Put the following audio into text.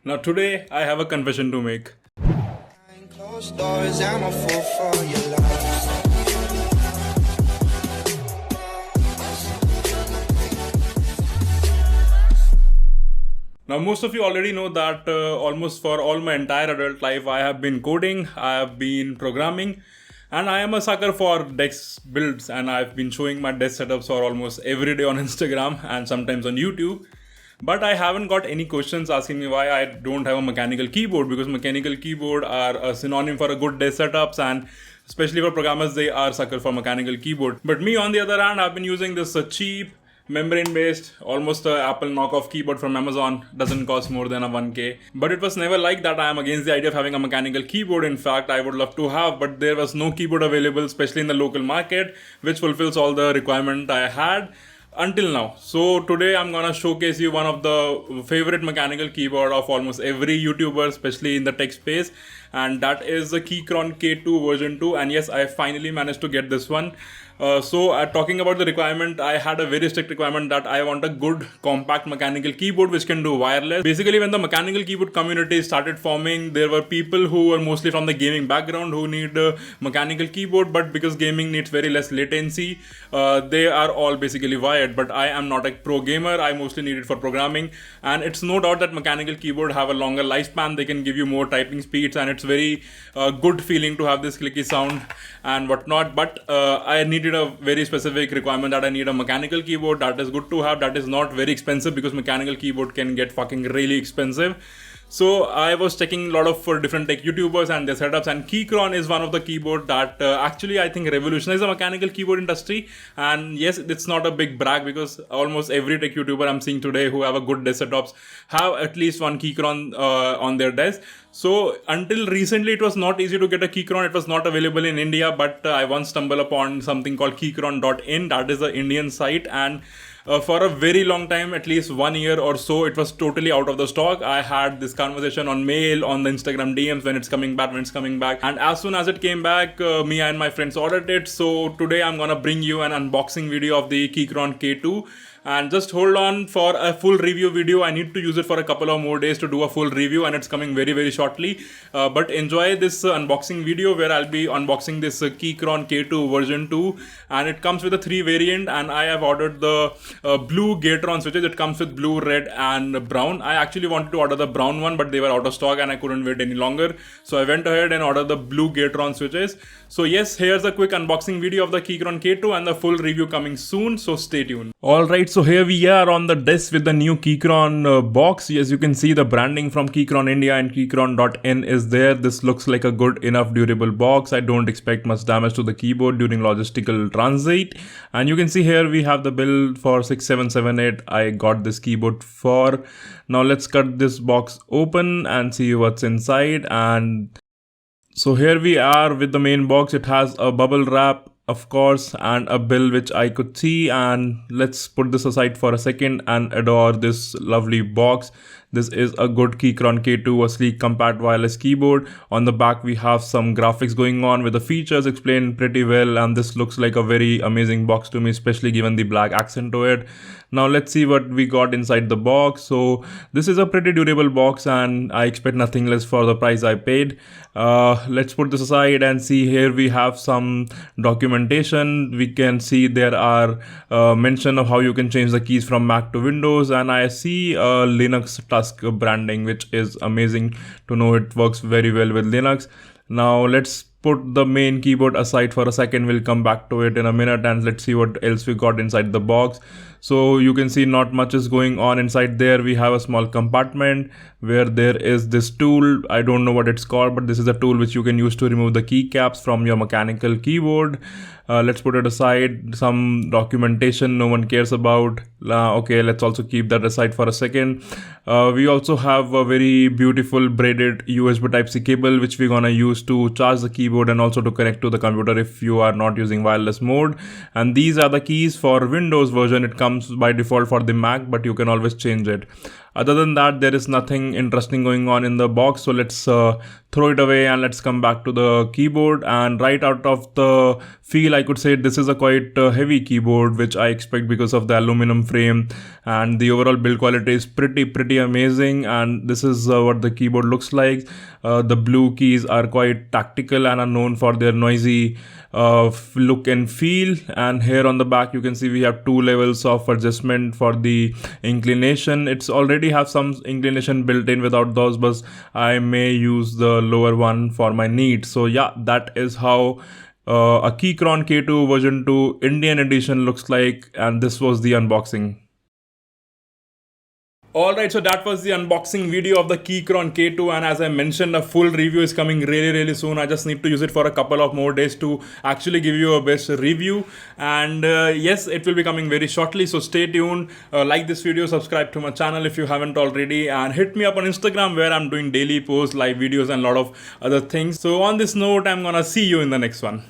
Now today I have a confession to make. Closed doors, I'm a fool for your love. Now most of you already know that almost for all my entire adult life I have been coding, I have been programming, and I am a sucker for desk builds, and I've been showing my desk setups for almost every day on Instagram and sometimes on YouTube. But I haven't got any questions asking me why I don't have a mechanical keyboard, because mechanical keyboard are a synonym for a good desk setups, and especially for programmers they are sucker for mechanical keyboard. But me on the other hand, I've been using this cheap membrane based, almost a Apple knockoff keyboard from Amazon. Doesn't cost more than a 1k, but it was never like that I am against the idea of having a mechanical keyboard. In fact, I would love to have, but there was no keyboard available, especially in the local market, which fulfills all the requirement I had until now. So today I'm gonna showcase you one of the favorite mechanical keyboard of almost every YouTuber, especially in the tech space, and that is the Keychron K2 version 2. And yes, I finally managed to get this one. Talking about the requirement, I had a very strict requirement that I want a good compact mechanical keyboard which can do wireless. Basically, when the mechanical keyboard community started forming, there were people who were mostly from the gaming background who need a mechanical keyboard, but because gaming needs very less latency, they are all basically wired. But I am not a pro gamer, I mostly need it for programming, and it's no doubt that mechanical keyboard have a longer lifespan. They can give you more typing speeds, and it's very good feeling to have this clicky sound and whatnot. But I needed a very specific requirement that I need a mechanical keyboard that is good to have, that is not very expensive, because mechanical keyboard can get fucking really expensive. So I was checking a lot of different tech YouTubers and their setups, and Keychron is one of the keyboard that actually I think revolutionized the mechanical keyboard industry. And yes, it's not a big brag, because almost every tech YouTuber I'm seeing today who have a good desk setups have at least one Keychron on their desk. So until recently it was not easy to get a Keychron. It was not available in India, but I once stumbled upon something called keychron.in. That is an Indian site, and for a very long time, at least 1 year or so, it was totally out of the stock. I had this conversation on mail, on the Instagram DMs, when it's coming back. And as soon as it came back, me and my friends ordered it. So today I'm gonna bring you an unboxing video of the Keychron K2. And just hold on for a full review video. I need to use it for a couple of more days to do a full review, and it's coming very, very shortly. But enjoy this unboxing video where I'll be unboxing this Keychron K2 version 2. And it comes with a 3 variant, and I have ordered the blue Gatron switches. It comes with blue, red and brown. I actually wanted to order the brown one, but they were out of stock and I couldn't wait any longer. So I went ahead and ordered the blue Gatron switches. So yes, here's a quick unboxing video of the Keychron K2 and the full review coming soon. So stay tuned. Alright, so here we are on the desk with the new Keychron box. As you can see, the branding from Keychron India and Keychron.in is there. This looks like a good enough durable box. I don't expect much damage to the keyboard during logistical transit. And you can see here we have the bill for 6778 I got this keyboard for. Now let's cut this box open and see what's inside. And so here we are with the main box. It has a bubble wrap, of course, and a bill which I could see. And let's put this aside for a second and adore this lovely box. This is a good Keychron K2, a sleek compact wireless keyboard. On the back we have some graphics going on with the features explained pretty well, and this looks like a very amazing box to me, especially given the black accent to it. Now let's see what we got inside the box. So this is a pretty durable box, and I expect nothing less for the price I paid. Let's put this aside and see. Here we have some documentation. We can see there are mention of how you can change the keys from Mac to Windows, and I see Linux Tusk branding, which is amazing to know. It works very well with Linux. Now let's put the main keyboard aside for a second. We'll come back to it in a minute, and let's see what else we got inside the box. So you can see not much is going on inside there. We have a small compartment where there is this tool. I don't know what it's called, but this is a tool which you can use to remove the keycaps from your mechanical keyboard. Let's put it aside. Some documentation no one cares about. Okay, let's also keep that aside for a second. We also have a very beautiful braided USB Type-C cable which we're gonna use to charge the keyboard and also to connect to the computer if you are not using wireless mode. And these are the keys for Windows version. It comes by default for the Mac, but you can always change it. Other than that, there is nothing interesting going on in the box. So let's throw it away and let's come back to the keyboard. And right out of the feel, I could say this is a quite heavy keyboard, which I expect because of the aluminum frame, and the overall build quality is pretty amazing. And this is what the keyboard looks like. The blue keys are quite tactical and are known for their noisy look and feel. And here on the back you can see we have 2 levels of adjustment for the inclination. It's already have some inclination built in without those, but I may use the lower one for my needs. So yeah, that is how a Keychron K2 version 2 Indian edition looks like, and this was the unboxing. Alright, so that was the unboxing video of the Keychron K2, and as I mentioned, a full review is coming really soon. I just need to use it for a couple of more days to actually give you a best review, and yes, it will be coming very shortly, so stay tuned. Like this video, subscribe to my channel if you haven't already, and hit me up on Instagram where I'm doing daily posts, live videos and a lot of other things. So on this note, I'm gonna see you in the next one.